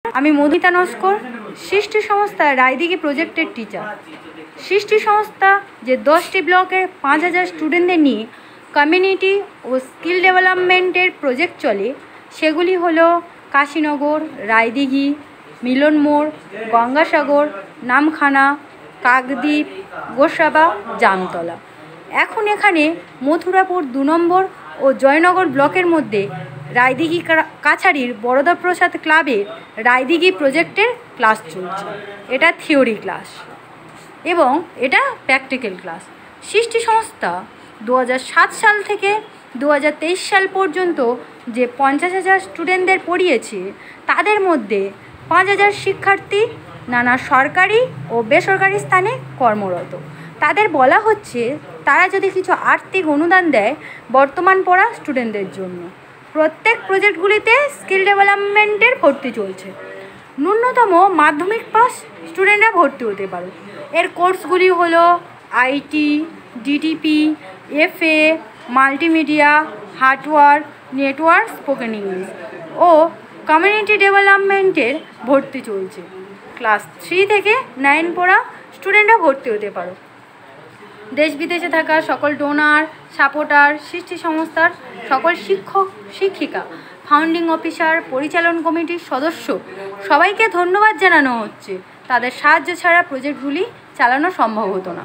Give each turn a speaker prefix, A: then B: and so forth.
A: আমি মধুমিতা নস্কর, সৃষ্টি সংস্থা রায়দিঘি প্রজেক্টের টিচার। সৃষ্টি সংস্থা যে 10টি ব্লকের 5000 স্টুডেন্টদের নিয়ে কমিউনিটি ও স্কিল ডেভেলপমেন্টের প্রজেক্ট চলে, সেগুলি হলো কাশীনগর, রায়দিঘি, মিলনমোড়, গঙ্গাসাগর, নামখানা, কাকদ্বীপ, গোসাবা, জামতলা। এখন এখানে মথুরাপুর 2 নম্বর ও জয়নগর ব্লকের মধ্যে রায়দিঘি কাছারির বরদাপ্রসাদ ক্লাবে রায়দিঘি প্রজেক্টের ক্লাস চলছে। এটা থিওরি ক্লাস এবং এটা প্র্যাকটিক্যাল ক্লাস। সৃষ্টি সংস্থা 2007 সাল থেকে 2023 সাল পর্যন্ত যে 50,000 স্টুডেন্টদের পড়িয়েছে, তাদের মধ্যে 5,000 শিক্ষার্থী নানা সরকারি ও বেসরকারি স্থানে কর্মরত। তাদের বলা হচ্ছে তারা যদি কিছু আর্থিক অনুদান দেয় বর্তমান পড়া স্টুডেন্টদের জন্য। প্রত্যেক প্রজেক্টগুলিতে স্কিল ডেভেলপমেন্টের ভর্তি চলছে। ন্যূনতম মাধ্যমিক পাস স্টুডেন্টরা ভর্তি হতে পারে। এর কোর্সগুলি হলো IT, DTP, FA, multimedia, hard work, network, spoken English ও কমিউনিটি ডেভেলপমেন্টের ভর্তি চলছে। ক্লাস 3 থেকে 9 পড়া স্টুডেন্টরা ভর্তি হতে পারো। দেশ বিদেশে থাকা সকল ডোনার, সাপোর্টার, সৃষ্টি সংস্থার সকল শিক্ষক, শিক্ষিকা, ফাউন্ডিং অফিসার, পরিচালন কমিটির সদস্য সবাইকে ধন্যবাদ জানানো হচ্ছে। তাদের সাহায্য ছাড়া প্রজেক্টগুলি চালানো সম্ভব হতো না।